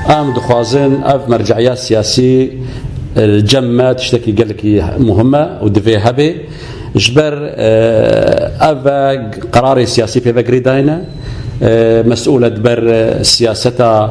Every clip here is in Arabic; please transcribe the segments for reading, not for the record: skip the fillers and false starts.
ام دخوازن اف مرجعيه سياسي الجمه تشتكي قال لك مهمه ودفي هبه جبر افا قرار سياسي في بقريداينا مسؤولة بر سياسة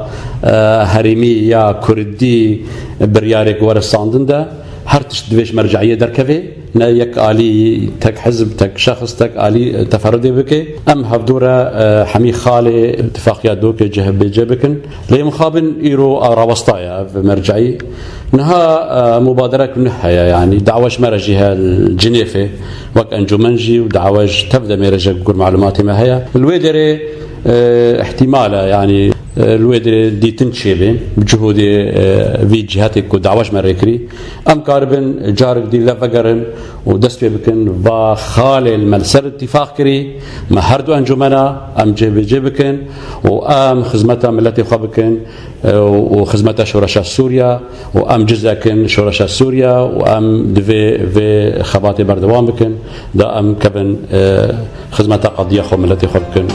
هرمية كردي بريارك ورساندن ده هرتش دويش مرجعية دركفي نا يك آلي تك حزب تك شخص تك آلي تفردي بكي أم هفدورة حمي خالي اتفاقيات دوك جهب بجبكن لي مخابن إيرو راوسطايا في مرجعي نها مبادرة كنحيا يعني دعوش مرجيها الجنيفة وك أنجمنجي ودعوش تبدأ مرجع بقول معلوماتي ما هي الويدري احتماله يعني الويدري دي تنشيبه بجهودي في جهاتك ودعوش مريكري ام كاربن جارك دي لفقرن ودست بكن وخالي الملسر اتفاق كري ما هردو انجمنا ام جيبكن وام خدمتها ملتي خبكن وخدمتها شورشا سوريا وام جزاكن شورشا سوريا وام في خباتي بردوام بكن دا ام كبن خدمتها قضيه خو ملتي خبكن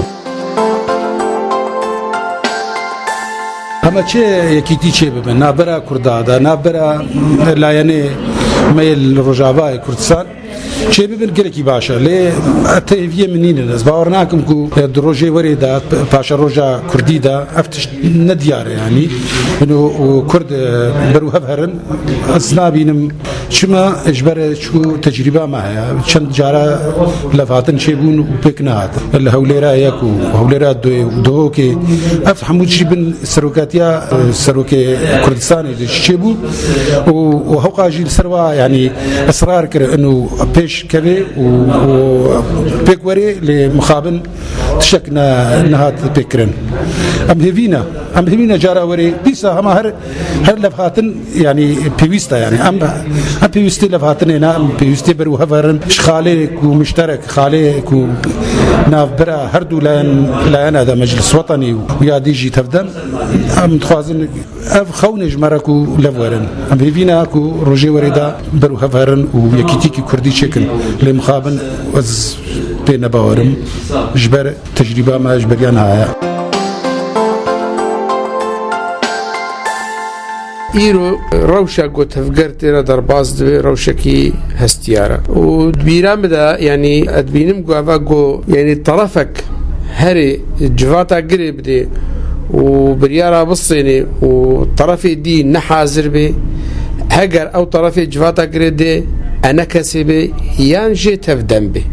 اما چه یکیتی چه ببین نابرا کردادا نابرا لایانی میل روجاوای کردستان چه ببین گرکی باشه لی تیویه منینه از باور نکم کو دروجه وری دا پاشا روجا کردی دا افتش ندیاره یعنی انو کرد برو هفرن اسنابینم شما اجبر شو تجربه معها چند جارا لفاتن شيبون وبكنات الهوليرا ياكو هوليرا دو كي افهموا شيبن سروكاتيا سروكي كردستان شيبو وهوقا جيل سروا يعني اصرار كر انه بيش كبي وبيكوري لمخابن تشكنا نهات بكرن ام هيفينا جارا وري بيسا هما هر لفاتن يعني بيويستا يعني ام بيوستي لفاتن هنا ام بيوستي برو هفرن خالق ومشترك خالق ونافبرا هردو لان هذا مجلس وطني ويا ديجي تفدم ام تخوازن اف خونج مركو لفورن ام هيفينا كو روجي وريدا برو هفرن ويكيتيكي كردي شكل لمخابن وز بين باورم جبر تجربه ما جبريان هاي إيرو روشة قد هفقرت إلى درباز دوي روشة كي هستيارة ودبيران بدا يعني أدبينم قوافا قو يعني طرفك هري جفاتا قريب دي وبريارة بصيني وطرفي دي نحازر بي هقر أو طرفي جفاتا قريب دي أنا كسبي يانجي تفدن بي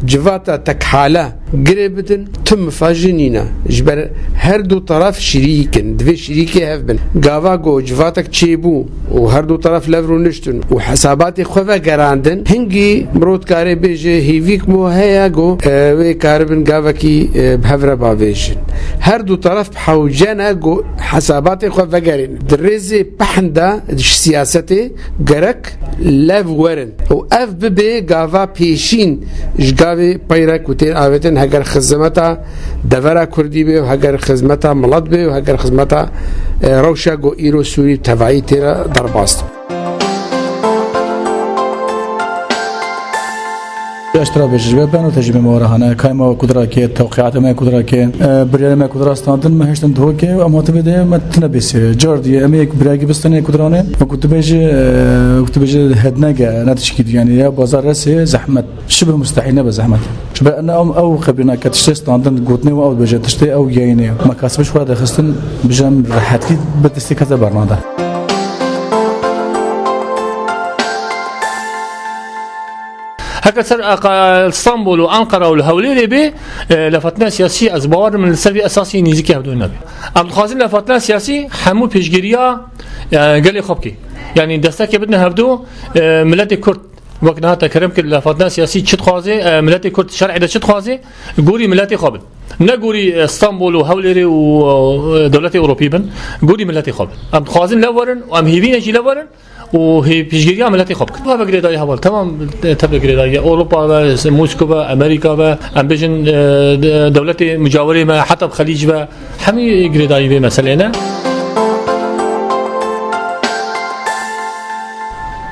جفاتا تكحالة قريبتن تم فاجنينا جبر هر دو طرف شريكن دوی شريكي هفبن قاوا قو جفاتك تشيبو وهر دو طرف لفرو نشتن وحساباتي خوفا قراندن هنگي مرود كاري بيجي هيفيك مو هيا قو وي كاربن قاوا كي بهفرا باويشن هر دو طرف بحوجانا قو حساباتي خوفا قرين دريزي بحندا سياستي قرك لف ورن و اف ببي قاوا بيشين جقاوي بيرك وتين آوتن هگر خدمتا دورا کردی به و هگر خدمتا ملت به و هگر خدمتا روشا گو ایرو سوری تبعی تیرا درباست اشترا بجربه بانو تجربه مورهانه كايما قدره كي توقيعات ما قدره كي بريال ما قدره استاندن ما هشتن دوكي اما تبدا ما تنبس جوردي اميك براغي بستني قدرانه وكنت بيجي هدناجا نتشكي يعني يا بازار راسي زحمه شبه مستحيل بزحمه شبه انا او خبرنا كتشتي استاندن قوتني او بجي تشتي او جايني ما كاسبش واحد خصن بجام راحتي بدستي كذا برنامج هكذا اسطنبول وانقره والهوليله به لفتنا سياسي ازبار من السبب اساسي نيزكي هبدو النبي ام خازن لفتنا سياسي حمو بيشجريا قال خبكي يعني دستك بدنا هبدو ملت كرد وقتها تكرم كل لفتنا سياسي تشد خوازي ملت كرد شرعي ده تشد خوازي غوري ملت خابن نقولي اسطنبول وهوليري ودولة أوروبية بن قولي ملتي خابن ام خازن لورن وام هيفين يجي لورن وهي بيشجيريا ملتي خبك هذا بقريداي هبال تمام تبع قريداي أوروبا موسكو أمريكا أم بيجن دولة مجاورة ما حتى بخليج حمي قريداي مثلا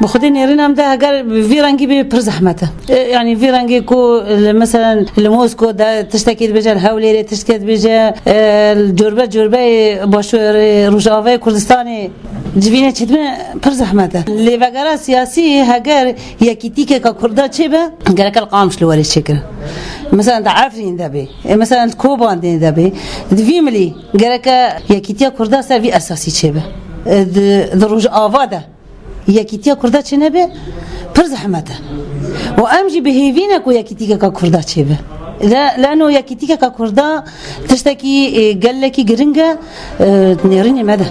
بخدي نيرين هم ده هجر في رنجي ببر زحمته يعني في رنجي كو مثلا الموسكو ده تشتكي بجا الهولي تشتكي بجا الجربة باشور روجافي كردستاني جبينه چدمه بر زحمته اللي بقرا سياسي هجر يكيتيك ككردا چبه قالك القامش لوري شكل مثلا تعرفين دبي مثلا كوبان دبي دفيملي قالك يكيتيا كردا سرفي اساسي چبه دروج آواده یکیتیا کرده چه نبی پر زحمته و امجی بهیوینه کو یکیتیا کا کرده چه به لانه یکیتیا کا کرده تشتکی گله کی گرنگه نیرینی مده